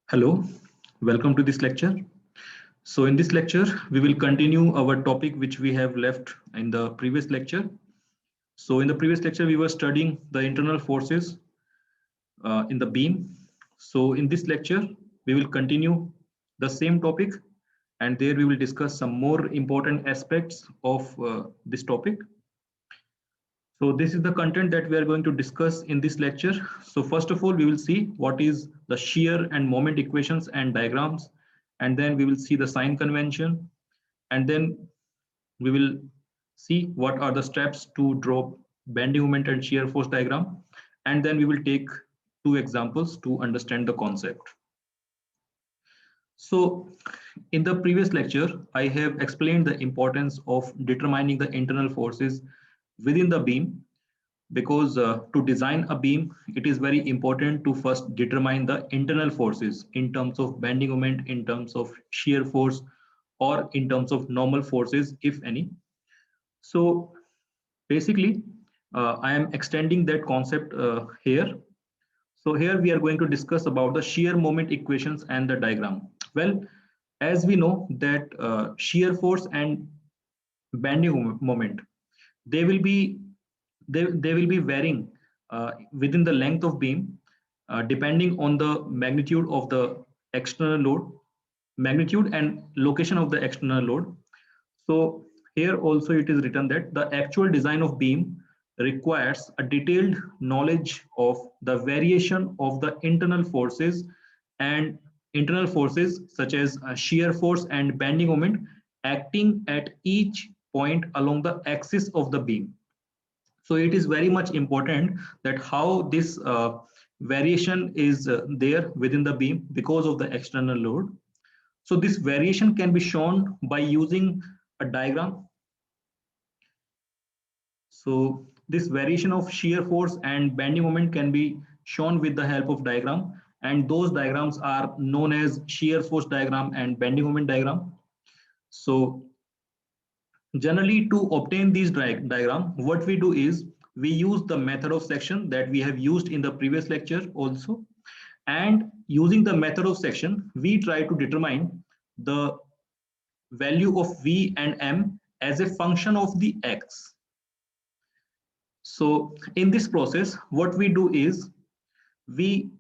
Hello, welcome to this lecture. So in this lecture, we will continue our topic which we have left in the previous lecture. So in the previous lecture, we were studying the internal forces in the beam. So in this lecture, we will continue the same topic, and there we will discuss some more important aspects of this topic. So this is the content that we are going to discuss in this lecture. So first of all, we will see what is the shear and moment equations and diagrams, and then we will see the sign convention, and then we will see what are the steps to draw bending moment and shear force diagram, and then we will take two examples to understand the concept. So in the previous lecture, I have explained the importance of determining the internal forces within the beam because to design a beam, it is very important to first determine the internal forces in terms of bending moment, in terms of shear force, or in terms of normal forces, if any. So basically, I am extending that concept here. So here we are going to discuss about the shear moment equations and the diagram. Well, as we know that shear force and bending moment, they will be they will be varying within the length of beam depending on the magnitude of the external load, magnitude and location of the external load. So here also it is written that the actual design of beam requires a detailed knowledge of the variation of the internal forces and internal forces such as shear force and bending moment acting at each point along the axis of the beam. So it is very much important that how this variation is there within the beam because of the external load. So this variation can be shown by using a diagram. So this variation of shear force and bending moment can be shown with the help of diagram, and those diagrams are known as shear force diagram and bending moment diagram. So generally, to obtain these diagram, what we do is we use the method of section that we have used in the previous lecture also. And using the method of section, we try to determine the value of V and M as a function of the X. So in this process, what we do is we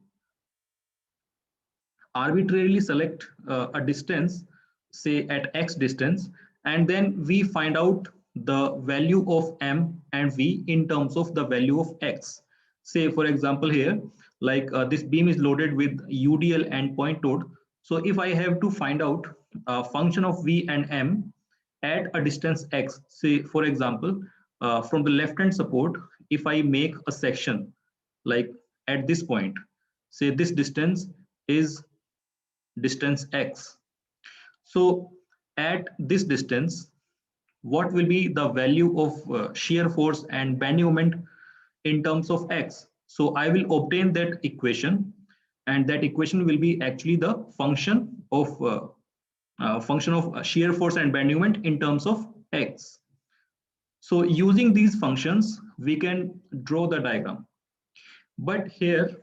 arbitrarily select a distance, say at X distance, and then we find out the value of M and V in terms of the value of X. Say, for example, here, like this beam is loaded with UDL and point load. So if I have to find out a function of V and M at a distance X, say, for example, from the left hand support, if I make a section like at this point, say this distance is distance X. So at this distance, what will be the value of shear force and bending moment in terms of X? So I will obtain that equation, and that equation will be actually the function of shear force and bending moment in terms of X. So using these functions, we can draw the diagram. But here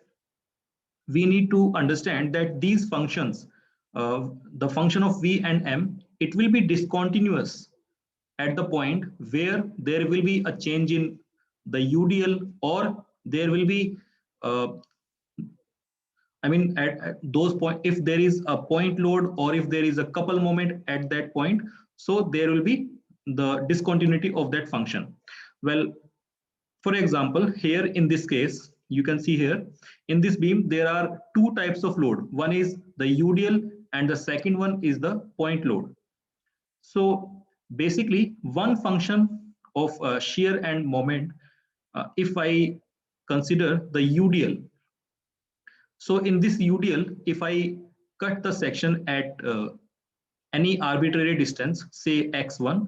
we need to understand that these functions, the function of V and M, it will be discontinuous at the point where there will be a change in the UDL, or there will be, I mean, at those point, if there is a point load or if there is a couple moment at that point, so there will be the discontinuity of that function. Well, for example, here in this case, you can see here in this beam, there are two types of load. One is the UDL and the second one is the point load. So basically one function of shear and moment, if I consider the UDL. So in this UDL, if I cut the section at any arbitrary distance, say x1,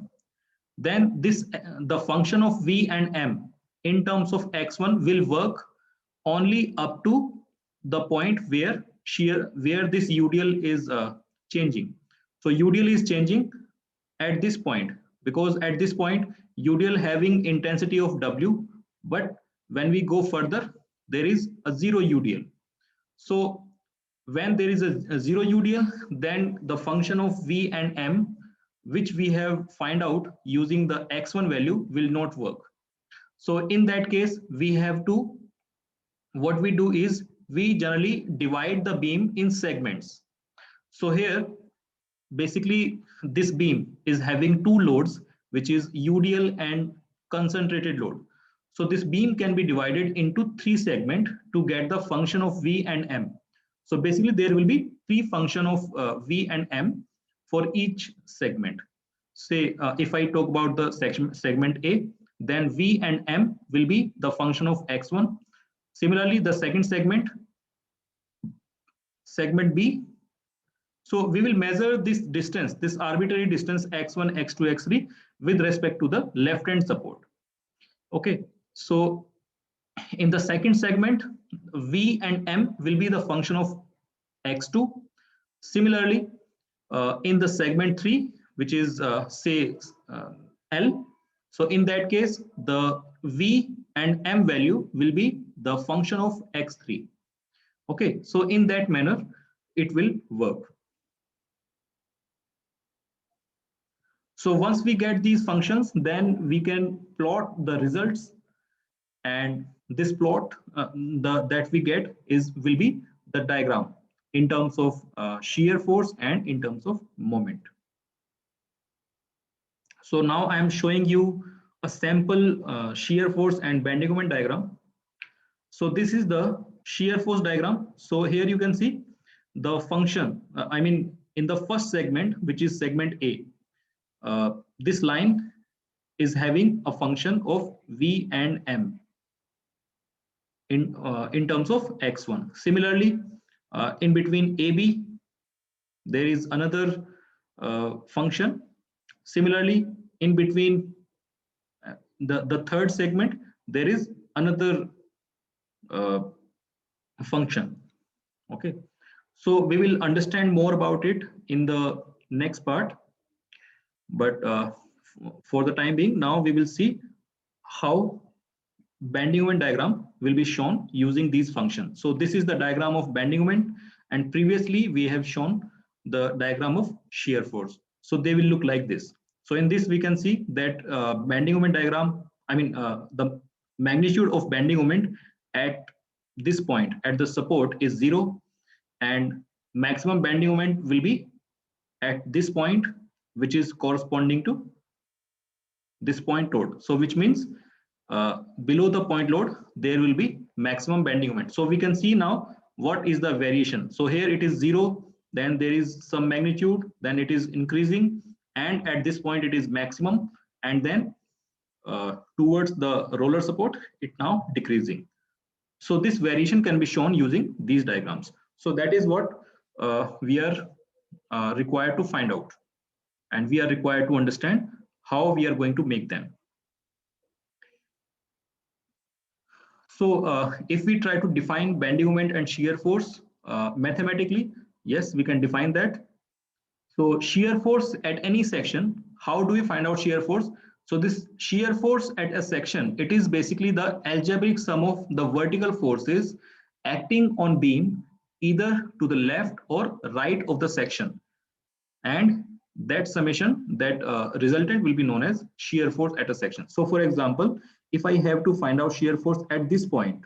then this the function of V and M in terms of x1 will work only up to the point where where this UDL is changing. So UDL is changing at this point, because at this point UDL having intensity of W, but when we go further there is a zero UDL. So when there is a zero UDL, then the function of V and M, which we have find out using the x1 value, will not work. So in that case, we have to, what we do is we generally divide the beam in segments. So here, basically, this beam is having two loads, which is UDL and concentrated load. So this beam can be divided into three segments to get the function of V and M. So basically, there will be three function of V and M for each segment. Say, if I talk about the segment A, then V and M will be the function of x1. Similarly, the second segment B. So we will measure this distance, this arbitrary distance x1, x2, x3 with respect to the left hand support. Okay, so in the second segment, V and M will be the function of x2. Similarly, in the segment 3, which is say L, so in that case, the V and M value will be the function of x3. Okay, so in that manner, it will work. So once we get these functions, then we can plot the results, and this plot that we get will be the diagram in terms of shear force and in terms of moment. So now I am showing you a sample shear force and bending moment diagram. So this is the shear force diagram. So here you can see the function, I mean, in the first segment, which is segment A, this line is having a function of V and M in terms of x1. Similarly, in between AB, there is another function. Similarly, in between the third segment, there is another function. Okay, so we will understand more about it in the next part. But for the time being, now we will see how bending moment diagram will be shown using these functions. So this is the diagram of bending moment, and previously we have shown the diagram of shear force. So they will look like this. So in this we can see that bending moment diagram, I mean the magnitude of bending moment at this point at the support is 0, and maximum bending moment will be at this point, which is corresponding to this point load. So which means below the point load, there will be maximum bending moment. So we can see now what is the variation. So here it is 0, then there is some magnitude, then it is increasing, and at this point it is maximum, and then towards the roller support, it now decreasing. So this variation can be shown using these diagrams. So that is what we are required to find out, and we are required to understand how we are going to make them. So if we try to define bending moment and shear force mathematically, yes, we can define that. So shear force at any section, how do we find out shear force? So this shear force at a section, it is basically the algebraic sum of the vertical forces acting on beam either to the left or right of the section, and that summation, that resultant, will be known as shear force at a section. So for example, if I have to find out shear force at this point,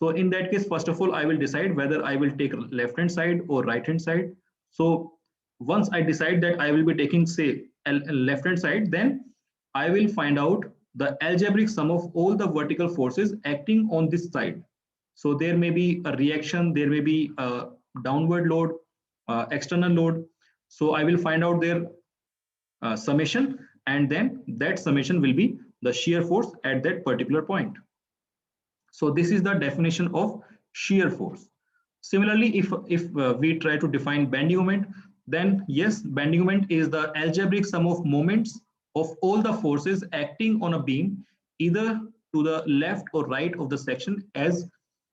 so in that case, first of all, I will decide whether I will take left hand side or right hand side. So once I decide that I will be taking, say, a left hand side, then I will find out the algebraic sum of all the vertical forces acting on this side. So there may be a reaction, there may be a downward load, external load. So I will find out their summation, and then that summation will be the shear force at that particular point. So this is the definition of shear force. Similarly, if we try to define bending moment, then yes, bending moment is the algebraic sum of moments of all the forces acting on a beam either to the left or right of the section,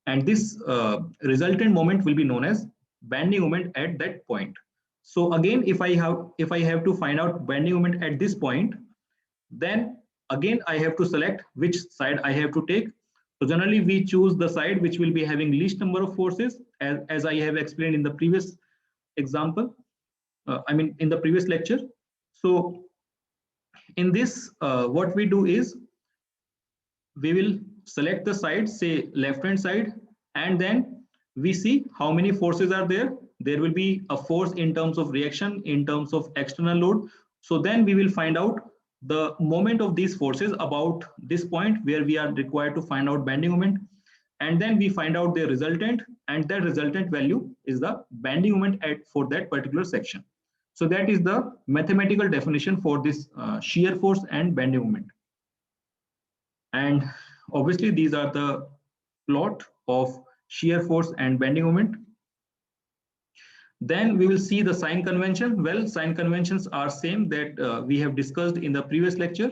and this resultant moment will be known as bending moment at that point. So again, if I have to find out bending moment at this point, then again I have to select which side I have to take. So generally we choose the side which will be having least number of forces, as I have explained in the previous example, in the previous lecture. So in this, what we do is we will select the side, say left hand side, and then we see how many forces are there. There will be a force in terms of reaction, in terms of external load. So then we will find out the moment of these forces about this point where we are required to find out bending moment, and then we find out their resultant, and that resultant value is the bending moment for that particular section. So that is the mathematical definition for this shear force and bending moment. And obviously these are the plot of shear force and bending moment. Then we will see the sign convention. Well, sign conventions are same that we have discussed in the previous lecture.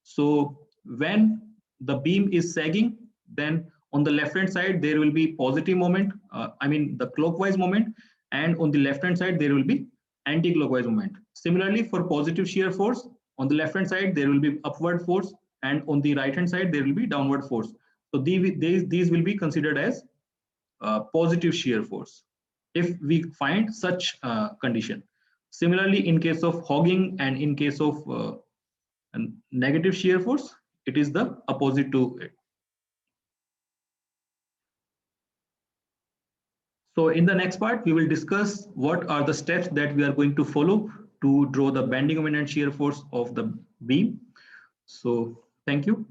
So when the beam is sagging, then on the left hand side there will be positive moment, the clockwise moment, and on the left hand side there will be anti-clockwise moment. Similarly, for positive shear force, on the left hand side there will be upward force, and on the right hand side there will be downward force. So these will be considered as positive shear force if we find such condition. Similarly, in case of hogging and in case of negative shear force, it is the opposite to it. So in the next part, we will discuss what are the steps that we are going to follow to draw the bending moment and shear force of the beam. So thank you.